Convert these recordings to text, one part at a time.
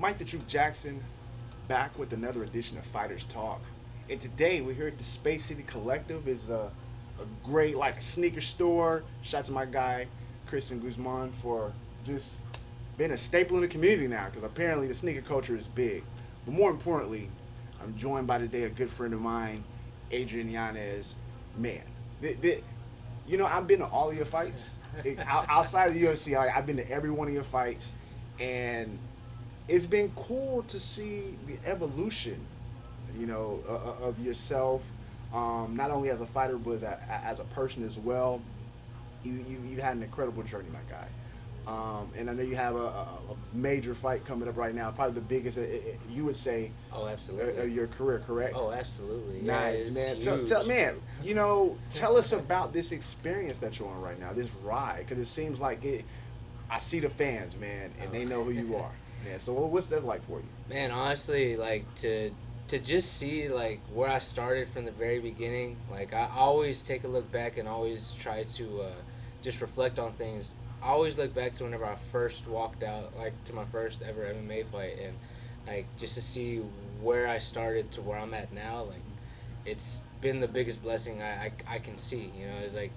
Mike the Truth Jackson, back with another edition of Fighters Talk. And today we're here at the Space City Collective. Is a great like a sneaker store. Shout out to my guy Christian Guzman for just being a staple in the community now, because apparently the sneaker culture is big. But more importantly, I'm joined by today a good friend of mine, Adrian Yanez. Man, I've been to all of your fights. Outside of the UFC, I've been to every one of your fights, and it's been cool to see the evolution, of yourself, not only as a fighter but as a person as well. You had an incredible journey, my guy. And I know you have a major fight coming up right now, probably the biggest, you would say, Oh, absolutely. Your career, correct? Oh, absolutely. Nice, yeah, man. Tell us about this experience that you're on right now, this ride, because it seems like I see the fans, man, and they know who you are. Yeah. So what's that like for you? Man, honestly, like to just see like where I started from the very beginning. Like I always take a look back and always try to just reflect on things. I always look back to whenever I first walked out, like to my first ever MMA fight, and like just to see where I started to where I'm at now. Like it's been the biggest blessing I can see. It's like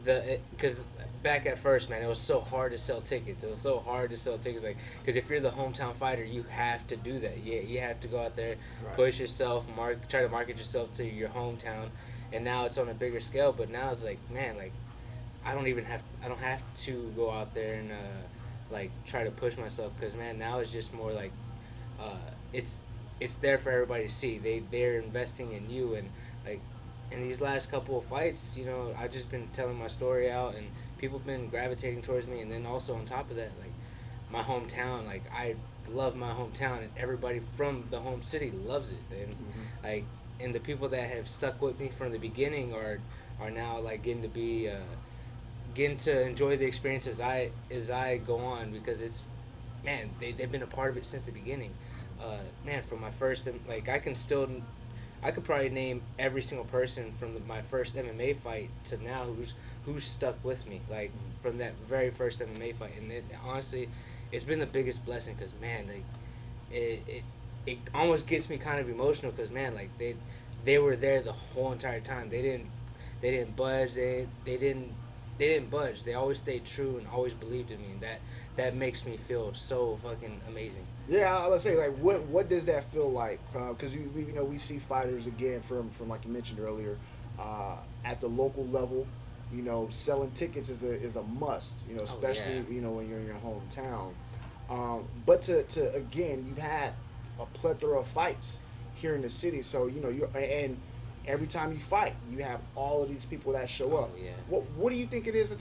because back at first, man, it was so hard to sell tickets. Like, because if you're the hometown fighter, you have to do that. You have to go out there, Right. push yourself, try to market yourself to your hometown, and now it's on a bigger scale. But now it's like, man, like I don't have to go out there and like try to push myself, because man, now it's just more like it's there for everybody to see. They're investing in you, and like in these last couple of fights, I've just been telling my story out, and people have been gravitating towards me. And then also on top of that, like my hometown, like I love my hometown, and everybody from the home city loves it. And like, and the people that have stuck with me from the beginning are now like getting to enjoy the experience as I go on, because it's, man, they've been a part of it since the beginning. Man, from my first, like I could probably name every single person from my first MMA fight to now who's stuck with me, like from that very first MMA fight. And honestly, it's been the biggest blessing, because man, like it almost gets me kind of emotional, because man, like they were there the whole entire time. They didn't budge. They didn't budge. They always stayed true and always believed in me, and that makes me feel so fucking amazing. Yeah, I would say, like, what does that feel like? Because we see fighters again from like you mentioned earlier, at the local level. Selling tickets is a must. Especially when you're in your hometown. But to again, you've had a plethora of fights here in the city, so and every time you fight, you have all of these people that show up. Yeah. What do you think it is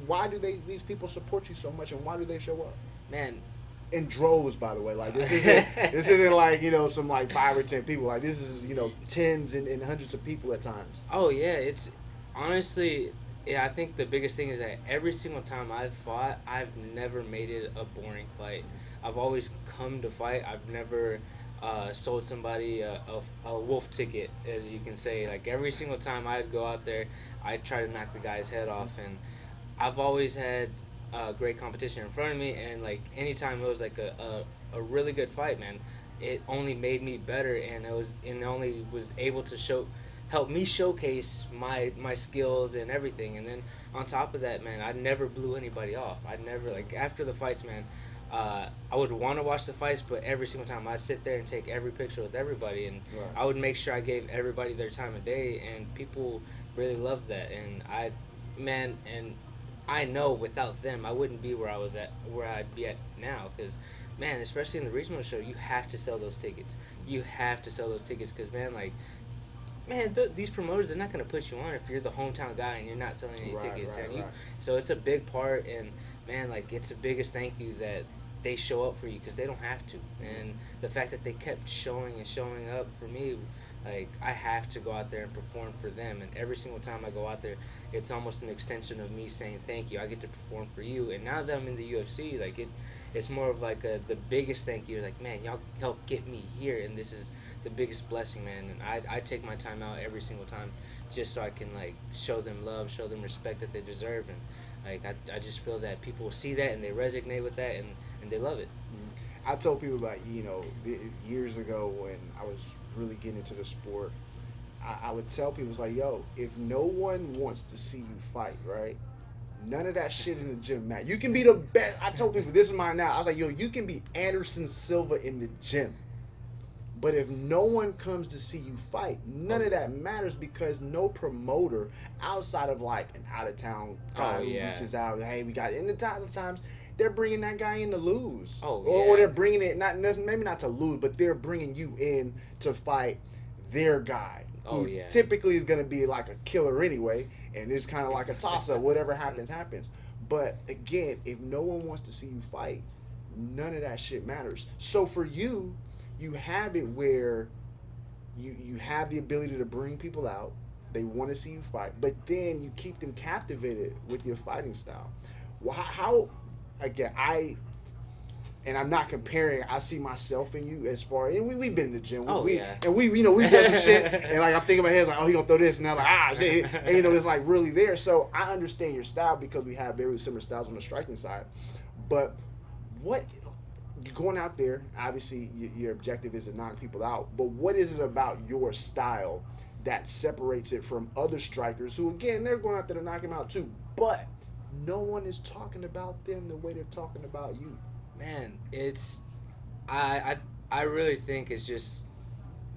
why do these people support you so much, and why do they show up? Man, In droves, by the way. Like this isn't like some like 5 or 10 people. Like this is tens and hundreds of people at times. oh yeah, it's honestly, yeah, I think the biggest thing is that every single time I've fought, I've never made it a boring fight. I've always come to fight. I've never sold somebody a wolf ticket, as you can say. Like every single time I'd go out there, I'd try to knock the guy's head off, and I've always had great competition in front of me. And like anytime it was like a really good fight, man, it only made me better, and it only was able to help me showcase my skills and everything. And then on top of that, man, I never blew anybody off. I never, like, after the fights, man, I would want to watch the fights, but every single time I'd sit there and take every picture with everybody, and Right. I would make sure I gave everybody their time of day, and people really loved that. And I know without them, I wouldn't be where I'd be at now, because man, especially in the regional show, you have to sell those tickets. Because man, these promoters, they're not going to put you on if you're the hometown guy and you're not selling any tickets. Right. So it's a big part, and man, like, it's the biggest thank you that they show up for you, because they don't have to. And the fact that they kept showing up for me, like, I have to go out there and perform for them. And every single time I go out there, it's almost an extension of me saying thank you. I get to perform for you. And now that I'm in the UFC, like, it's more of like the biggest thank you. Like, man, y'all helped get me here, and this is the biggest blessing, man. And I take my time out every single time just so I can, like, show them love, show them respect that they deserve. And like, I just feel that people see that and they resonate with that, and they love it. I told people like, years ago when I was really getting into the sport, I would tell people, it's like, yo, if no one wants to see you fight, right? None of that shit in the gym, man. You can be the best. I told people, this is mine now. I was like, yo, you can be Anderson Silva in the gym. But if no one comes to see you fight, none of that matters, because no promoter outside of like an out of town guy who reaches out, hey, we got it. In the times they're bringing that guy in to lose, or they're bringing it maybe not to lose, but they're bringing you in to fight their guy, who typically is going to be like a killer anyway, and it's kind of like a toss up. Whatever happens, happens. But again, if no one wants to see you fight, none of that shit matters. So for you, you have it where you have the ability to bring people out. They want to see you fight, but then you keep them captivated with your fighting style. Well, how again, and I'm not comparing. I see myself in you as far, and we've been in the gym. And we've done some shit, and like I'm thinking in my head, like, oh, he gonna throw this, and I'm like, shit, and it's like really there. So I understand your style because we have very similar styles on the striking side. But what you're going out there, obviously your objective is to knock people out. But what is it about your style that separates it from other strikers who, again, they're going out there to knock him out too, but no one is talking about them the way they're talking about you? Man, it's I really think it's just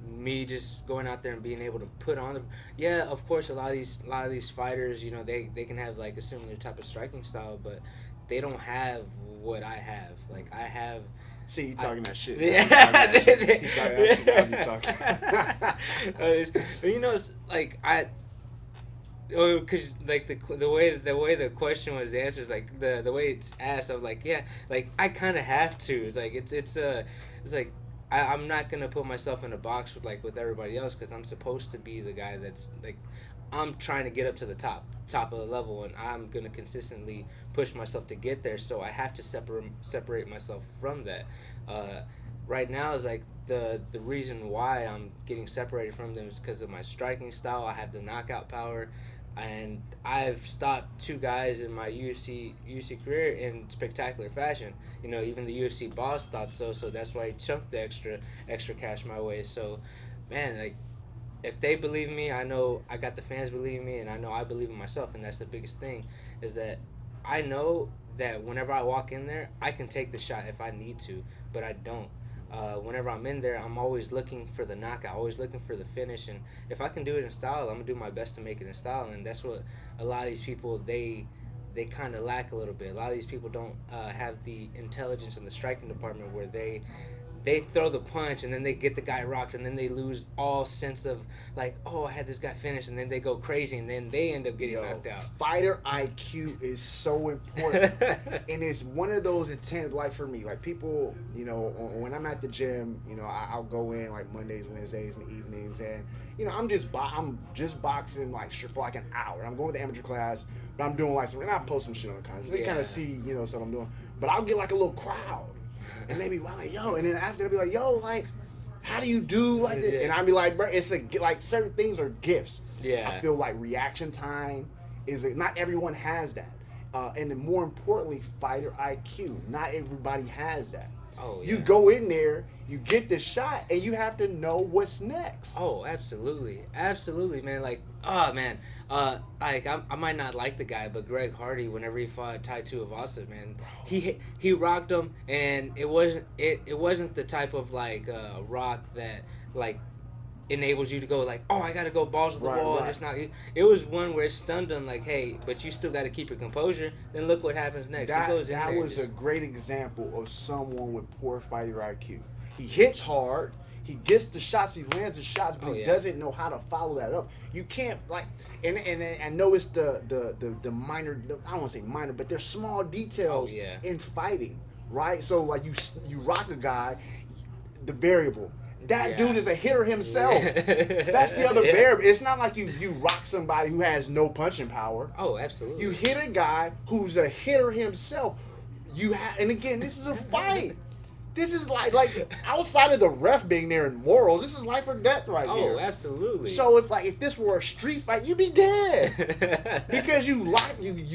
me just going out there and being able to put on of course a lot of these fighters, they can have like a similar type of striking style, but they don't have what I have. Like I have. See, you talking that shit. Yeah. You talking that shit. It's like because like the way the question was answered, like the way it's asked, I'm like, yeah, like I kind of have to. It's like it's like I'm not gonna put myself in a box with everybody else, because I'm supposed to be the guy that's like, I'm trying to get up to the top of the level, and I'm gonna consistently push myself to get there. So I have to separate myself from that. Right now is like the reason why I'm getting separated from them is because of my striking style. I have the knockout power, and I've stopped two guys in my UFC career in spectacular fashion. Even the UFC boss thought so. So that's why he chunked the extra cash my way. So, man, like, if they believe in me, I know I got the fans believing me, and I know I believe in myself, and that's the biggest thing, is that I know that whenever I walk in there, I can take the shot if I need to, but I don't. Whenever I'm in there, I'm always looking for the knockout, always looking for the finish, and if I can do it in style, I'm going to do my best to make it in style, and that's what a lot of these people, they kind of lack a little bit. A lot of these people don't have the intelligence in the striking department where they throw the punch and then they get the guy rocked, and then they lose all sense of like, oh, I had this guy finished, and then they go crazy, and then they end up getting knocked out. Fighter IQ is so important. And it's one of those intense, like for me, like people, when I'm at the gym, I'll go in like Mondays, Wednesdays, and evenings, and I'm just boxing like for like an hour. I'm going to the amateur class, but I'm doing like and I post some shit on the comments. They kind of see, what I'm doing. But I'll get like a little crowd. And they be like, yo, and then after they'll be like, yo, like, how do you do like this? And I'll be like, bro, it's like certain things are gifts. Yeah. I feel like reaction time not everyone has that. And then more importantly, fighter IQ. Not everybody has that. Oh, yeah. You go in there, you get the shot, and you have to know what's next. Oh, absolutely. Absolutely, man. Like, oh, man. Like I might not like the guy, but Greg Hardy, whenever he fought Tai Tuivasa, man, he rocked him, and it wasn't the type of like rock that like enables you to go like, oh, I gotta go balls to the wall, and it's not. It was one where it stunned him, like, hey, but you still got to keep your composure. Then look what happens next. That was a great example of someone with poor fighter IQ. He hits hard. He gets the shots, he lands the shots, but he doesn't know how to follow that up. You can't like, and I know it's the minor. I don't want to say minor, but there's small details in fighting, right? So like you rock a guy, the variable. That dude is a hitter himself. That's the other variable. It's not like you rock somebody who has no punching power. Oh, absolutely. You hit a guy who's a hitter himself. And again, this is a fight. This is like outside of the ref being there and morals, this is life or death right here. Oh, absolutely. So it's like if this were a street fight, you'd be dead. Because you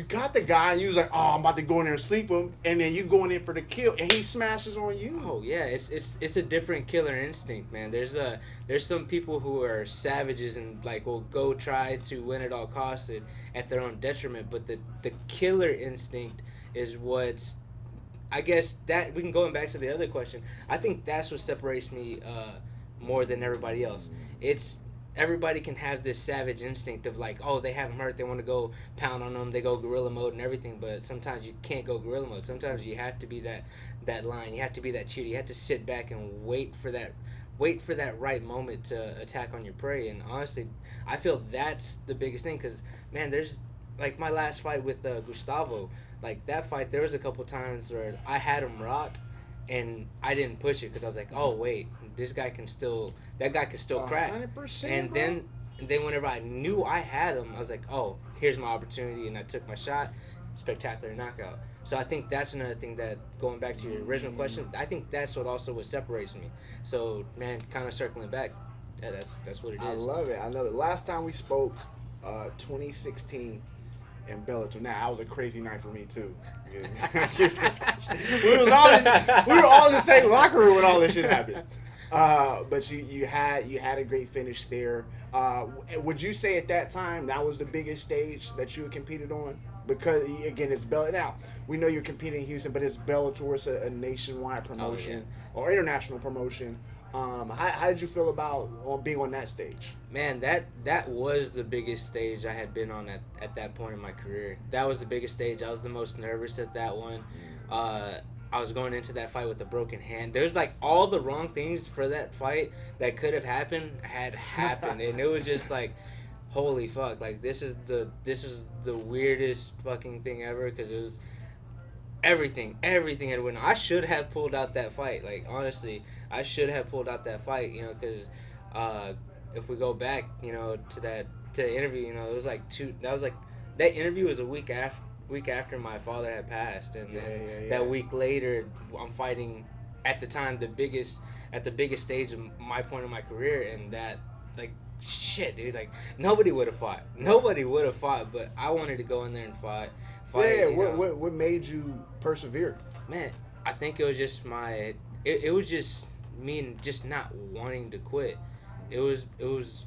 got the guy and you was like, oh, I'm about to go in there and sleep him, and then you going in for the kill and he smashes on you. Oh yeah, it's a different killer instinct, man. There's some people who are savages and like will go try to win at all costs at their own detriment, but the killer instinct is what's, I guess that we can go back to the other question. I think that's what separates me more than everybody else. It's everybody can have this savage instinct of like, oh, they have them hurt, they want to go pound on them, they go gorilla mode and everything. But sometimes you can't go gorilla mode. Sometimes you have to be that lion. You have to be that cheetah. You have to sit back and wait for that right moment to attack on your prey. And honestly, I feel that's the biggest thing because man, there's like my last fight with Gustavo. Like that fight, there was a couple times where I had him rock, and I didn't push it because I was like, oh wait, that guy can still crack. 100%, And then whenever I knew I had him, I was like, oh, here's my opportunity, and I took my shot, spectacular knockout. So I think that's another thing that, going back to your original question, I think that's what separates me. So man, kind of circling back, yeah, that's what it is. I love it. Last time we spoke, 2016. And Bellator. Now, that was a crazy night for me too. we were all in the same locker room when all this shit happened. But you had a great finish there. Would you say at that time that was the biggest stage that you had competed on? Because again, it's Bellator. Now we know you're competing in Houston, but it's Bellator. It's a nationwide promotion or international promotion. How did you feel about being on that stage? Man, that was the biggest stage I had been on at that point in my career. That was the biggest stage. I was the most nervous at that one. I was going into that fight with a broken hand. There's like all the wrong things for that fight that could have happened had happened, and it was just like, holy fuck! Like this is the weirdest fucking thing ever because it was everything had went. I should have pulled out that fight. Like honestly, I should have pulled out that fight. You know, because if we go back, you know, to the interview, you know, it was like that interview was a week after my father had passed, and that week later, I'm fighting at the time the biggest stage of my point of my career, and that like shit, dude, like nobody would have fought, but I wanted to go in there and fight. Yeah, what made you persevere? Man, I think it was just it was just me and just not wanting to quit. It was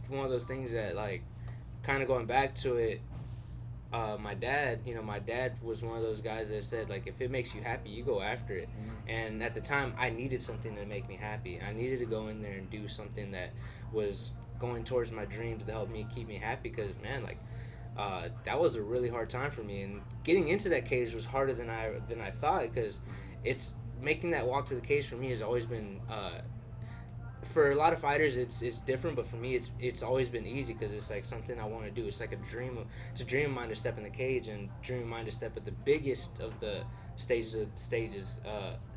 one of those things that like kind of going back to it. My dad was one of those guys that said like if it makes you happy, you go after it. Mm-hmm. And at the time, I needed something to make me happy. I needed to go in there and do something that was going towards my dreams to help me keep me happy. Because man, like that was a really hard time for me, and getting into that cage was harder than I thought because it's making that walk to the cage for me has always been. For a lot of fighters, it's different, but for me, it's always been easy because it's like something I want to do. It's like a dream of mine to step in the cage, and dream of mine to step at the biggest of the stages,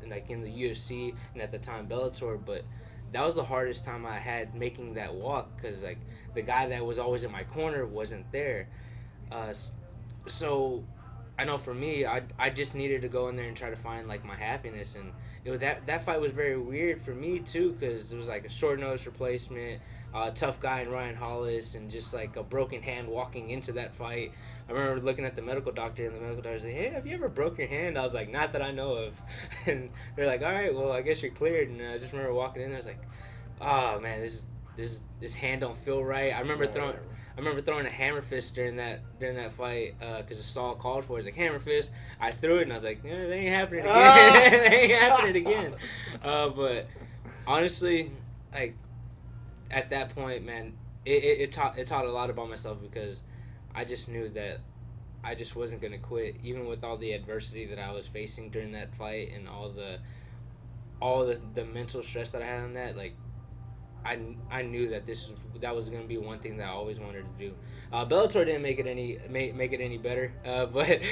like in the UFC and at the time Bellator. But that was the hardest time I had making that walk because like the guy that was always in my corner wasn't there. So I know for me, I just needed to go in there and try to find like my happiness, and that fight was very weird for me too because it was like a short notice replacement, tough guy in Ryan Hollis, and just like a broken hand walking into that fight. I remember looking at the medical doctor, and the medical doctor said, "Hey, have you ever broke your hand?" I was like, "Not that I know of," and they're like, "All right, well, I guess you're cleared." And I just remember walking in there, I was like, "Oh man, this hand don't feel right." I remember throwing a hammer fist during that fight because Saul called for it. He's like, hammer fist. I threw it, and I was like, they ain't happening again. They ain't happening again. But honestly, like at that point, man, it taught a lot about myself because I just knew that I just wasn't gonna quit, even with all the adversity that I was facing during that fight and all the mental stress that I had on that. Like, I knew that that was going to be one thing that I always wanted to do. Bellator didn't make it any better, but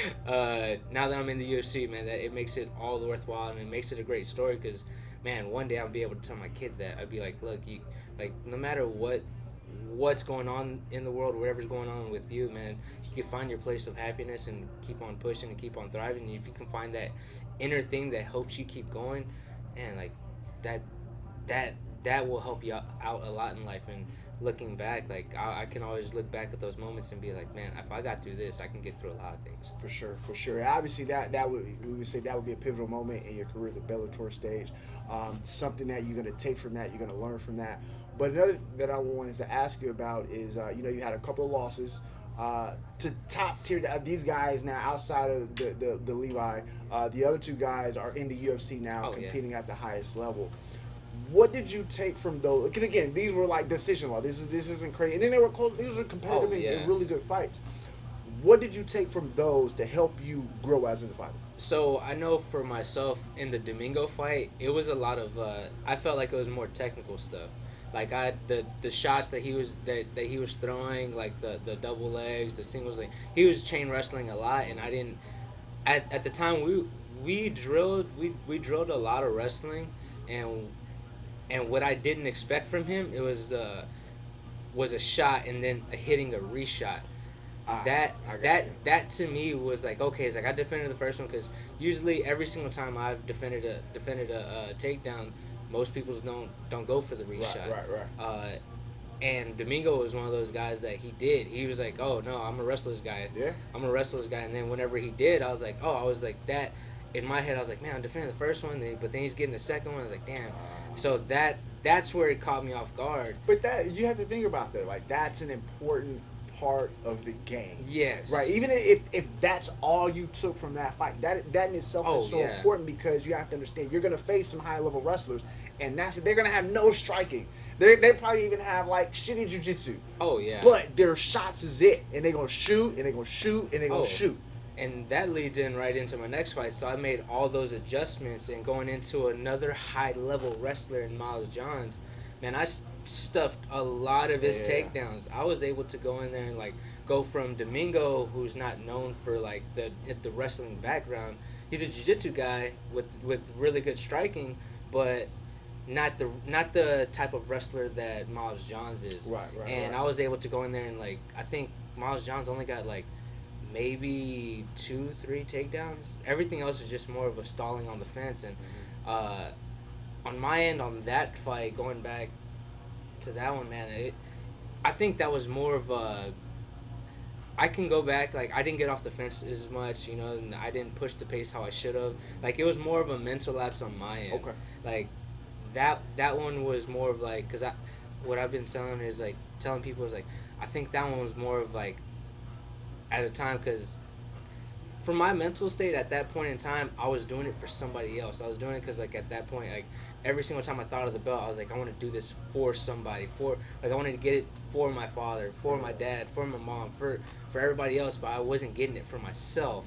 now that I'm in the UFC, man, that it makes it all worthwhile, and it makes it a great story because, man, one day I'll be able to tell my kid that I'd be like, look, you like no matter what's going on in the world, whatever's going on with you, man, you can find your place of happiness and keep on pushing and keep on thriving. And if you can find that inner thing that helps you keep going, man, like that that that will help you out a lot in life. And looking back, like I can always look back at those moments and be like, man, if I got through this, I can get through a lot of things. For sure, for sure. Obviously, that would we would say that would be a pivotal moment in your career, the Bellator stage. Something that you're going to take from that, you're going to learn from that. But another that I wanted to ask you about is, you had a couple of losses to top tier. These guys now outside of the Levi, the other two guys are in the UFC now, Oh, yeah. competing at the highest level. What did you take from those? Because again, these were like decision law. This isn't crazy, and then they were close. These were competitive Oh, yeah. and really good fights. What did you take from those to help you grow as a fighter? So I know for myself in the Domingo fight, it was a lot of. I felt like it was more technical stuff. Like the shots that he was throwing, like the double legs, the singles, like he was chain wrestling a lot, and I didn't. At the time we drilled a lot of wrestling, and what I didn't expect from him, it was a shot and then hitting a reshot. That to me was like, okay, it's like I defended the first one, because usually every single time I've defended a takedown, most people don't go for the reshot. Right. And Domingo was one of those guys that he did. He was like, oh no, I'm gonna wrestle this guy. Yeah. I'm gonna wrestle this guy. And then whenever he did, I was like that. In my head, I was like, man, I'm defending the first one, but then he's getting the second one. I was like, damn. So that's where it caught me off guard. But that you have to think about that. Like that's an important part of the game. Yes. Right. Even if that's all you took from that fight, that in itself is so important, because you have to understand you're gonna face some high level wrestlers, and they're gonna have no striking. They probably even have like shitty jiu-jitsu. Oh yeah. But their shots is it, and they're gonna shoot, and they're gonna shoot, and they're gonna shoot. And that leads in right into my next fight. So I made all those adjustments, and going into another high level wrestler in Miles Johns, man, I stuffed a lot of his takedowns. I was able to go in there and like go from Domingo, who's not known for like the wrestling background. He's a jiu-jitsu guy with really good striking, but not the type of wrestler that Miles Johns is. Right. And I was able to go in there and like, I think Miles Johns only got like maybe 2-3 takedowns. Everything else is just more of a stalling on the fence. And on my end, on that fight, going back to that one, man, I think that was more of a. I can go back, like I didn't get off the fence as much, and I didn't push the pace how I should have. Like it was more of a mental lapse on my end. Okay. Like that one was more of like, because what I've been telling people is like, I think that one was more of like, at a time, because for my mental state at that point in time, I was doing it for somebody else. I was doing it because like at that point, like every single time I thought of the belt, I was like, I want to do this for somebody, I wanted to get it for my father, for my dad, for my mom, for everybody else, but I wasn't getting it for myself.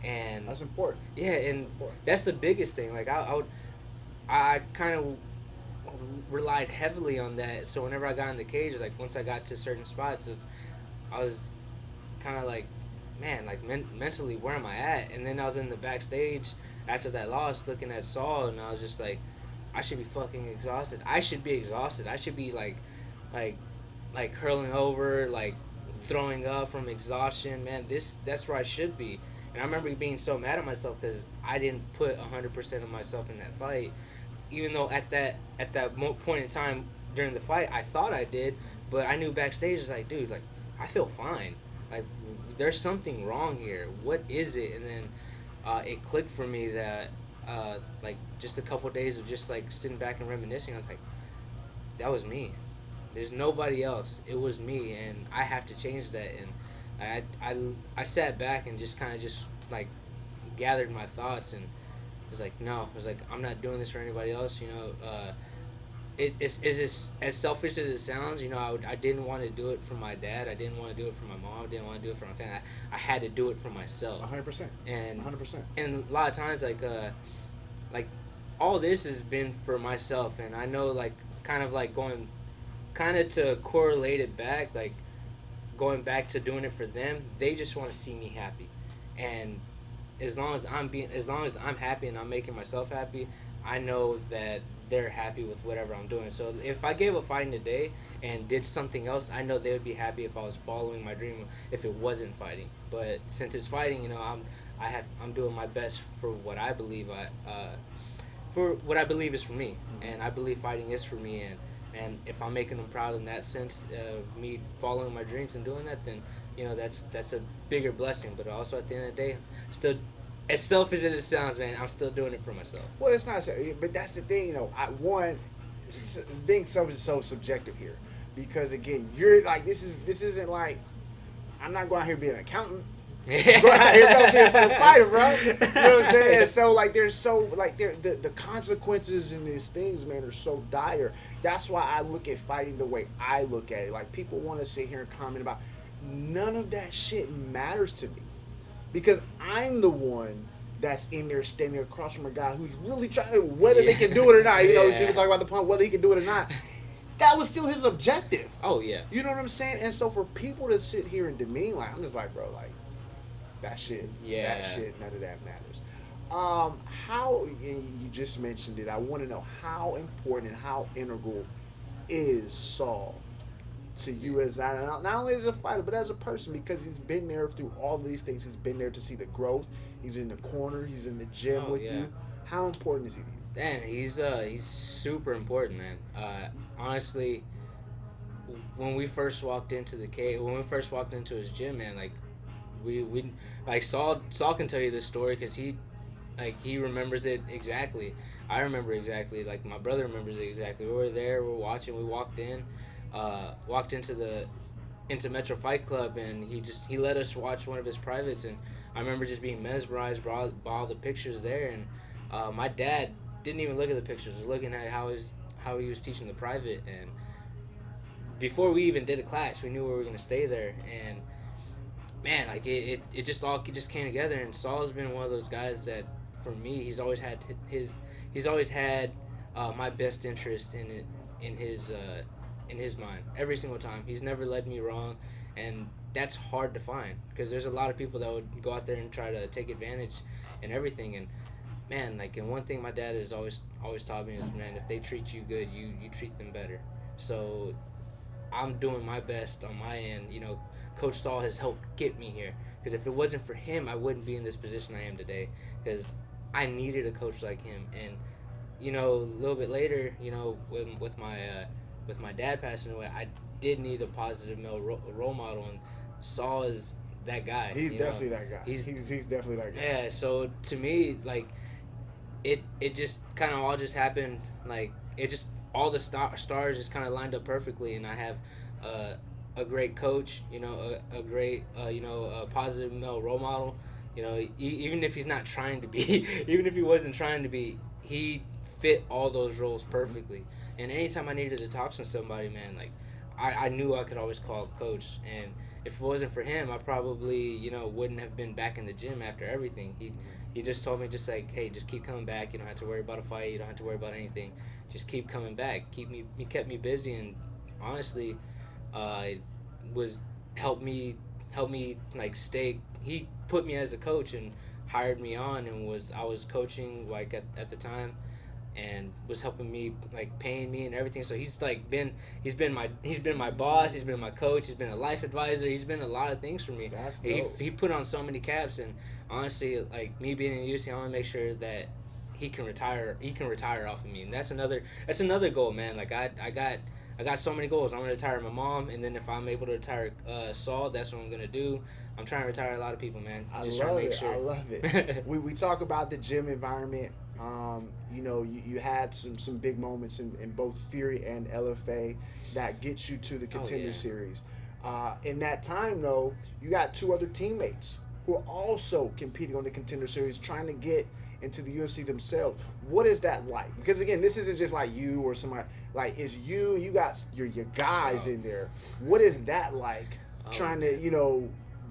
And that's important. Yeah, and that's the biggest thing. Like I kind of relied heavily on that. So whenever I got in the cage, like once I got to certain spots, I was kind of like, man, like mentally, where am I at? And then I was in the backstage after that loss, looking at Saul, and I was just like, I should be fucking exhausted. I should be exhausted. I should be like hurling over, like throwing up from exhaustion. Man, that's where I should be. And I remember being so mad at myself because I didn't put 100% of myself in that fight, even though at that point in time during the fight I thought I did, but I knew backstage is like, dude, like I feel fine. Like there's something wrong here. What is it? And then it clicked for me that like just a couple days of just like sitting back and reminiscing, I was like, that was me. There's nobody else. It was me, and I have to change that. And I sat back and just kind of just like gathered my thoughts, and it was like, no, it was like, I'm not doing this for anybody else. It's as selfish as it sounds. I didn't want to do it for my dad. I didn't want to do it for my mom. I didn't want to do it for my family. I had to do it for myself. 100%. And 100%. And a lot of times, like all this has been for myself, and I know like kind of to correlate it back, like going back to doing it for them. They just want to see me happy, and as long as I'm happy and I'm making myself happy, I know that they're happy with whatever I'm doing. So if I gave up fighting today and did something else, I know they would be happy if I was following my dream, if it wasn't fighting. But since it's fighting, I'm doing my best for what I believe for what I believe is for me, and I believe fighting is for me, and if I'm making them proud in that sense of me following my dreams and doing that, then that's a bigger blessing. But also at the end of the day, still, as selfish as it sounds, man, I'm still doing it for myself. Well, it's not, but that's the thing, being selfish is so subjective here, because again, you're like, this isn't like, I'm not going out here being an accountant. Go out here and be a fucking fighter, bro. You know what I'm saying? And so like, the consequences in these things, man, are so dire. That's why I look at fighting the way I look at it. Like, people want to sit here and comment about, none of that shit matters to me, because I'm the one that's in there standing across from a guy who's really trying, whether they can do it or not. People talk about the pump, whether he can do it or not. That was still his objective. Oh yeah. You know what I'm saying? And so for people to sit here and demean, like, I'm just like, bro, like, that shit, none of that matters. How, and you just mentioned it, I want to know how important and how integral is Saul to you as not only as a fighter, but as a person, because he's been there through all of these things. He's been there to see the growth. He's in the corner. He's in the gym with you. How important is he to you? Man, he's super important, man. Honestly, when we first walked into his gym, man, like we like Saul can tell you this story because he remembers it exactly. I remember exactly. Like, my brother remembers it exactly. We were there. We were watching. We walked into Metro Fight Club, and he let us watch one of his privates, and I remember just being mesmerized by all the pictures there. And my dad didn't even look at the pictures. He was looking at how he was teaching the private, and before we even did a class, we knew we were gonna stay there. And man, like it just came together. And Saul's been one of those guys that, for me, he's always had my best interest in his mind every single time. He's never led me wrong, and that's hard to find, because there's a lot of people that would go out there and try to take advantage and everything. And man, like, and one thing my dad has always taught me is, man, if they treat you good, you treat them better. So I'm doing my best on my end. Coach Saul has helped get me here, because if it wasn't for him, I wouldn't be in this position I am today, because I needed a coach like him. And a little bit later, with my dad passing away, I did need a positive male role model, and Saul is that guy. He's definitely that guy. He's definitely that guy. Yeah, so to me, like, it just kind of all just happened. Like, it just, all the stars just kind of lined up perfectly, and I have a great coach, a great, a positive male role model. Even if he's not trying to be, even if he wasn't trying to be, he fit all those roles perfectly. And anytime I needed to talk to somebody, man, like, I knew I could always call a coach. And if it wasn't for him, I probably, wouldn't have been back in the gym after everything. He just told me, just like, hey, just keep coming back. You don't have to worry about a fight. You don't have to worry about anything. Just keep coming back. He kept me busy, and honestly, it was helped me like stay. He put me as a coach and hired me on, and I was coaching like at the time, and was helping me, like, paying me and everything. So he's been my boss, he's been my coach, he's been a life advisor, he's been a lot of things for me. That's dope. He put on so many caps, and honestly, like, me being in the UFC, I want to make sure that he can retire off of me. And that's another goal, man. Like, I got so many goals. I'm gonna retire my mom, and then if I'm able to retire Saul, that's what I'm gonna do. I'm trying to retire a lot of people, man. I love it. We talk about the gym environment. You had some big moments in both Fury and LFA that gets you to the Contender Series. In that time, though, you got two other teammates who are also competing on the Contender Series, trying to get into the UFC themselves. What is that like? Because again, this isn't just like you or somebody. Like, it's you got your guys in there. What is that like? Trying to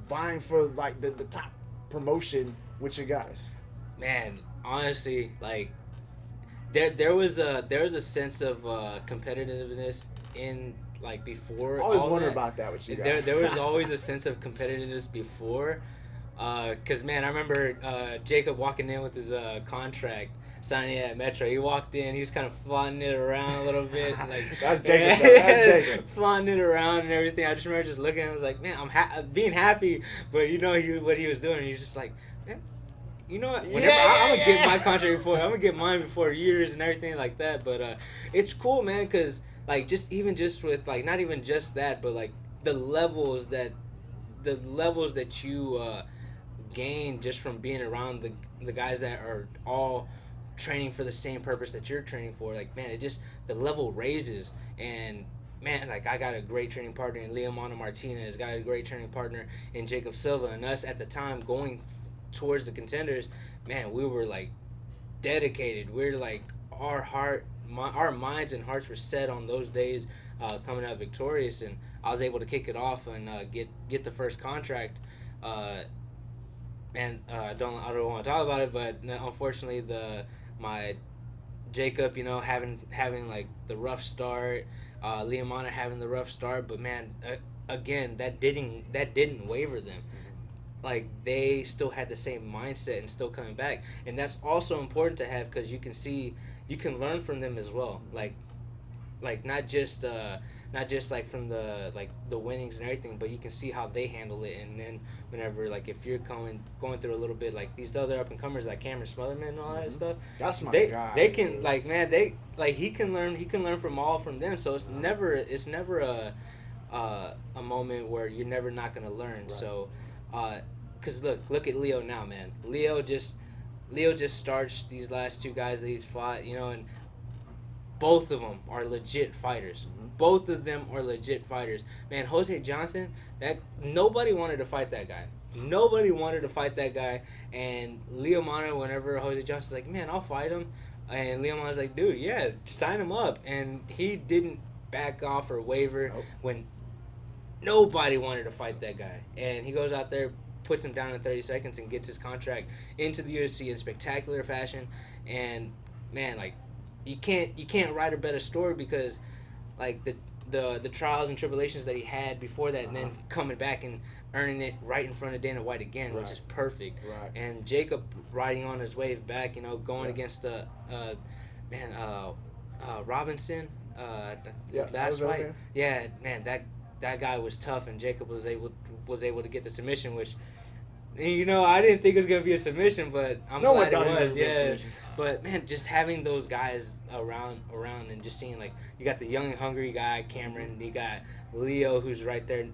vying for like the top promotion with your guys. Man, honestly, like, there was a sense of competitiveness in, like, before. I always wonder about that with you guys. There was always a sense of competitiveness before, cause, man, I remember Jacob walking in with his contract, signing at Metro. He walked in, he was kind of flaunting it around a little bit, like, that's Jacob. That's Jacob. Flaunting it around and everything. I just remember just looking at him, I was like, man, I'm being happy, but what he was doing, he was just like, man, you know what? Whenever I'm gonna get my contract before, I'm gonna get mine before years and everything like that. But it's cool, man, because like just with like not even just that, but like the levels that you gain just from being around the guys that are all training for the same purpose that you're training for. Like, man, it just the level raises. And man, like, I got a great training partner in Leomano Martinez, got a great training partner in Jacob Silva, and us at the time going towards the contenders. Man, we were like dedicated. We're like our minds and hearts were set on those days, coming out victorious, and I was able to kick it off and get the first contract. And I don't want to talk about it, but unfortunately my Jacob, having like the rough start, Leomana having the rough start, but man, again, that didn't waver them. Like, they still had the same mindset and still coming back, and that's also important to have, because you can learn from them as well. Like not just like from the winnings and everything, but you can see how they handle it. And then whenever, like, if you're going through a little bit, like these other up and comers like Cameron Smotherman and all that stuff, that's my guy. They can, dude. Like, man, he can learn from them. So it's never a moment where you're never not gonna learn. Right. So, because look at Leo now, man. Leo just starched these last two guys that he's fought, and both of them are legit fighters. Mm-hmm. Both of them are legit fighters. Man, Jose Johnson, that nobody wanted to fight that guy. Nobody wanted to fight that guy. And Leomana, whenever Jose Johnson's like, man, I'll fight him. And Leomana's like, dude, yeah, sign him up. And he didn't back off or waver when nobody wanted to fight that guy. And he goes out there, puts him down in 30 seconds, and gets his contract into the UFC in spectacular fashion. And, man, like, you can't write a better story, because like the trials and tribulations that he had before that, and then coming back and earning it right in front of Dana White again, which is perfect. Right. And Jacob riding on his wave back, going against Robinson. Last fight. Yeah, man, that guy was tough, and Jacob was able to get the submission, which, I didn't think it was gonna be a submission, but I'm glad it was. Yeah, but man, just having those guys around, and just seeing, like, you got the young and hungry guy Cameron, you got Leo who's right there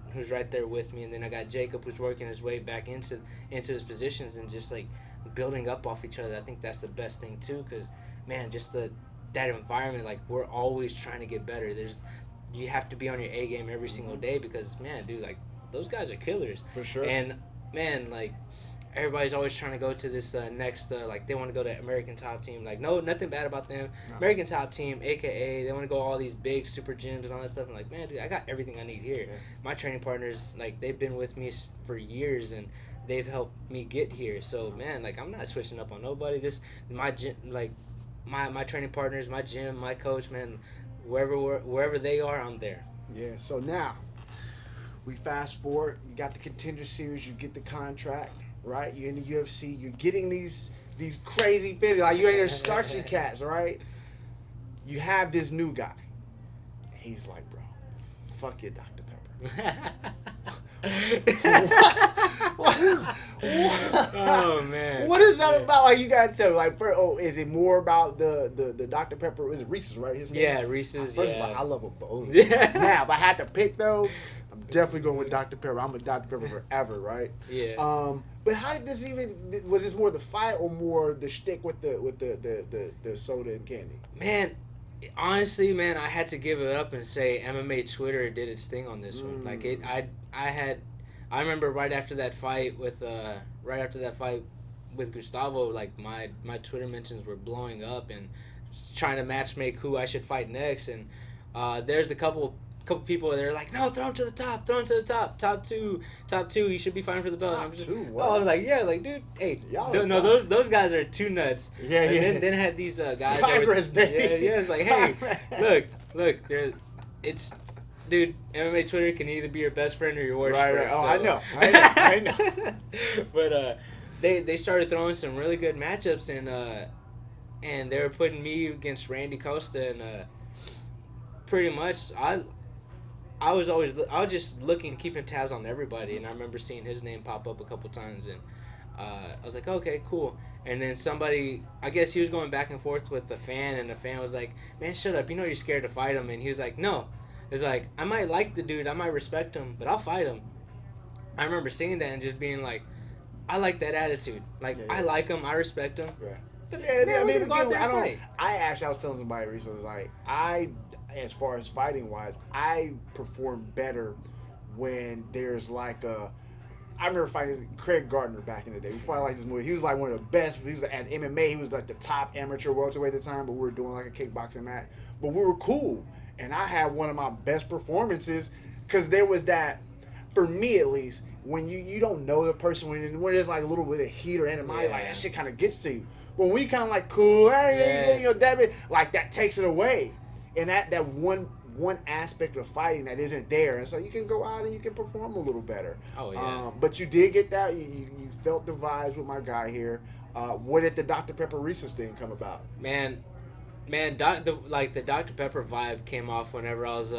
with me, and then I got Jacob who's working his way back into his positions, and just like building up off each other. I think that's the best thing too, because man, just that environment, like, we're always trying to get better. You have to be on your A game every single day, because man, dude, like, those guys are killers for sure. And man, like, everybody's always trying to go to this next, like, they want to go to American Top Team. Like, no, nothing bad about them. No. American Top Team, a.k.a. they want to go all these big super gyms and all that stuff. I'm like, man, dude, I got everything I need here. Yeah. My training partners, like, they've been with me for years, and they've helped me get here. So, man, like, I'm not switching up on nobody. My gym, like, my training partners, my gym, my coach, man, wherever they are, I'm there. Yeah, so now we fast forward. You got the Contender Series. You get the contract, right? You're in the UFC. You're getting these crazy finishes. Like, you ain't there starching cats, right? You have this new guy. He's like, bro, fuck your Dr. Pepper. Oh man, what is that about? Like, you gotta tell me, like, is it more about the Dr. Pepper? Is it Reese's, right? His name? Yeah, Reese's. First of all, I love them both. Yeah. Now, if I had to pick though, I'm definitely going with Dr. Pepper. I'm a Dr. Pepper forever, right? Yeah. But how did this even? Was this more the fight or more the shtick with the soda and candy? Man, honestly, man, I had to give it up and say MMA Twitter did its thing on this one. Like, I remember right after that fight with Gustavo, like, my Twitter mentions were blowing up and trying to matchmake who I should fight next. And there's a couple people that are like, no, throw him to the top, top two, he should be fighting for the belt. And I'm just, I was like, yeah, like, dude, hey, those guys are too nuts. Yeah, and yeah. Then had these guys. Progress, baby. Yeah, it's like, hey, look, it's. Dude, MMA Twitter can either be your best friend or your worst friend. Right. Oh, so. I know. But they started throwing some really good matchups, and they were putting me against Randy Costa, and pretty much I was just looking, keeping tabs on everybody, and I remember seeing his name pop up a couple times, and I was like, okay, cool. And then somebody, I guess he was going back and forth with the fan, and the fan was like, man, shut up. You know you're scared to fight him. And he was like, no. It's like, I might like the dude, I might respect him, but I'll fight him. I remember seeing that and just being like, I like that attitude. Like, Yeah, I yeah. like him, I respect him. Yeah. But, Yeah, man, I we mean, can go out there and fight. I was telling somebody recently, it's like, as far as fighting wise, I perform better when there's like I remember fighting Craig Gardner back in the day. We fought like this movie. He was like one of the best. He was at MMA. He was like the top amateur welterweight at the time, but we were doing like a kickboxing match. But we were cool. And I had one of my best performances because there was that, for me at least, when you don't know the person, when there's like a little bit of heat or animosity, like that shit kind of gets to you. When we kind of like cool, hey, like that takes it away. And that one aspect of fighting that isn't there, and so you can go out and you can perform a little better. Oh yeah. But you did get that. You felt the vibes with my guy here. Where did the Dr. Pepper Reese's thing come about? Man, the Dr. Pepper vibe came off whenever I was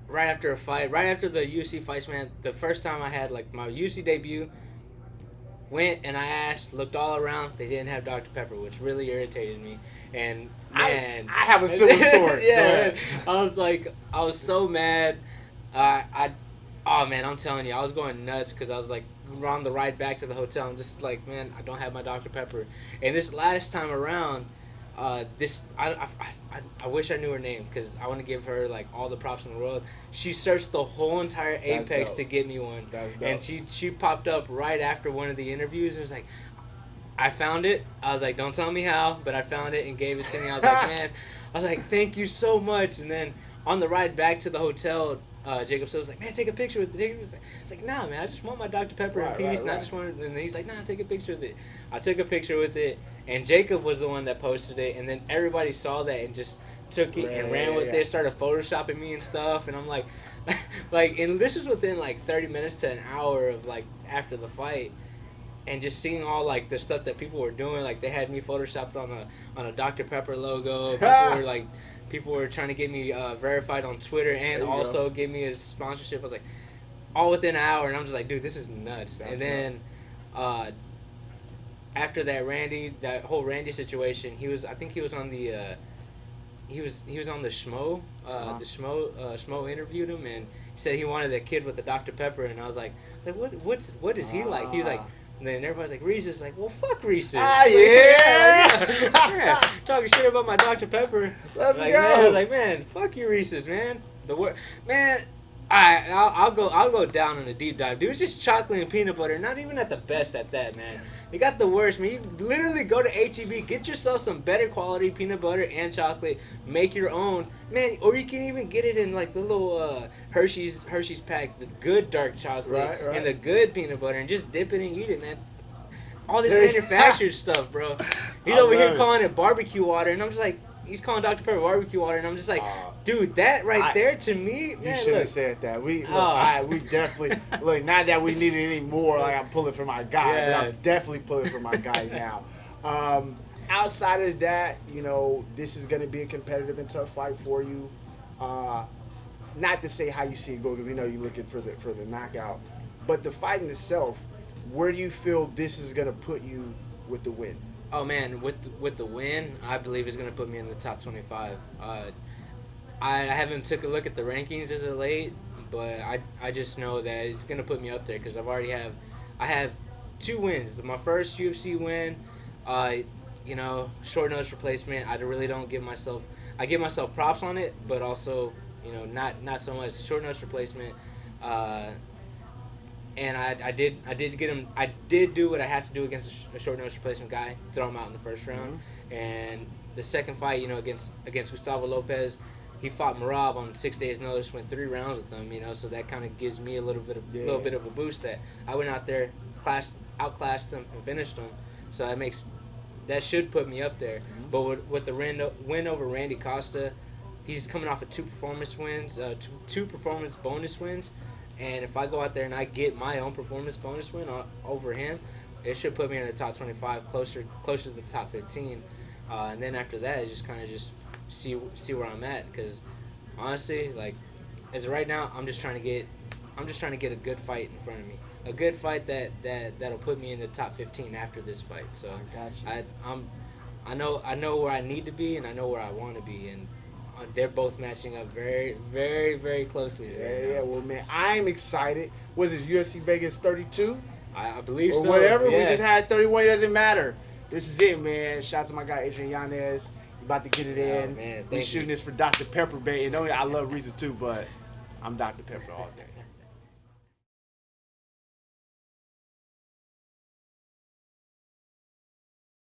right after a fight, right after the UFC fights, man. The first time I had like my UFC debut, went and I looked all around. They didn't have Dr. Pepper, which really irritated me. And man, I have a similar story. Yeah, I was so mad. Oh man, I'm telling you, I was going nuts because I was like on the ride back to the hotel. I'm just like, man, I don't have my Dr. Pepper. And this last time around, I wish I knew her name because I want to give her like all the props in the world. She searched the whole entire Apex to get me one. That's dope. And she popped up right after one of the interviews and was like, I found it. I was like, don't tell me how, but I found it and gave it to me. I was like, man, thank you so much. And then on the ride back to the hotel, Jacob was like, man, take a picture with it. Jacob was like, it's like, nah, man, I just want my Dr. Pepper in peace. And I just wanted, and he's like, nah, take a picture with it. I took a picture with it, and Jacob was the one that posted it, and then everybody saw that and just took it and ran with it, started photoshopping me and stuff, and I'm like, and this was within like 30 minutes to an hour of like after the fight. And just seeing all like the stuff that people were doing, like they had me photoshopped on a Dr. Pepper logo. People were trying to get me verified on Twitter and also give me a sponsorship. I was like, all within an hour, and I'm just like, dude, this is nuts. And then after that whole Randy situation, I think he was on the he was on the Schmo. The Schmo interviewed him, and he said he wanted that kid with the Dr. Pepper, and I was like, what is he like? He was like. And then everybody's like, Reese's. Like, well, fuck Reese's. Yeah. Talking shit about my Dr. Pepper. Let's go. Man, I was like, man, fuck your Reese's, man. Man, I'll go down in a deep dive. Dude, it's just chocolate and peanut butter. Not even at the best at that, man. They got the worst, man. You literally go to HEB, get yourself some better quality peanut butter and chocolate, make your own, man. Or you can even get it in like the little Hershey's pack, the good dark chocolate and the good peanut butter, and just dip it and eat it, man. All this manufactured stuff, bro. He's over here calling it barbecue water, and I'm just like, he's calling Dr. Pepper barbecue water, and I'm just like, dude, that there to me, man, you should have said that. We definitely look. Not that we need it anymore. Like I'm pulling for my guy, but I'm definitely pulling for my guy now. Outside of that, this is going to be a competitive and tough fight for you. Not to say how you see it go, because we know you're looking for the knockout, but the fight in itself, where do you feel this is going to put you with the win? Oh man, with the win, I believe it's gonna put me in the top 25. I haven't took a look at the rankings as of late, but I just know that it's gonna put me up there because I have 2 wins. My first UFC win, short notice replacement. I really don't give myself. I give myself props on it, but also not so much short notice replacement. And I did get him. I did do what I have to do against a short notice replacement guy, throw him out in the first round. Mm-hmm. And the second fight, against Gustavo Lopez, he fought Marab on 6 days' notice, went 3 rounds with him. So that kind of gives me a little bit of a boost that I went out there, outclassed him, and finished him. So that should put me up there. Mm-hmm. But with the win over Randy Costa, he's coming off of 2 performance wins, 2 performance bonus wins. And if I go out there and I get my own performance bonus win over him, it should put me in the top 25, closer to the top 15. And then after that, it's just kind of see where I'm at. Because honestly, like as of right now, I'm just trying to get a good fight in front of me. a good fight that'll put me in the top 15 after this fight. So I got you. I know where I need to be, and I know where I want to be, and they're both matching up very, very, very closely. Yeah. Well, man, I'm excited. Was this UFC Vegas 32? I believe Or so. whatever. Yeah. We just had 31. It doesn't matter. This is it, man. Shout out to my guy Adrian Yanez. You about to get it in. Oh, man, We thank shooting you. this for Dr. Pepper, baby. You know I love Reese's too, but I'm Dr. Pepper all day.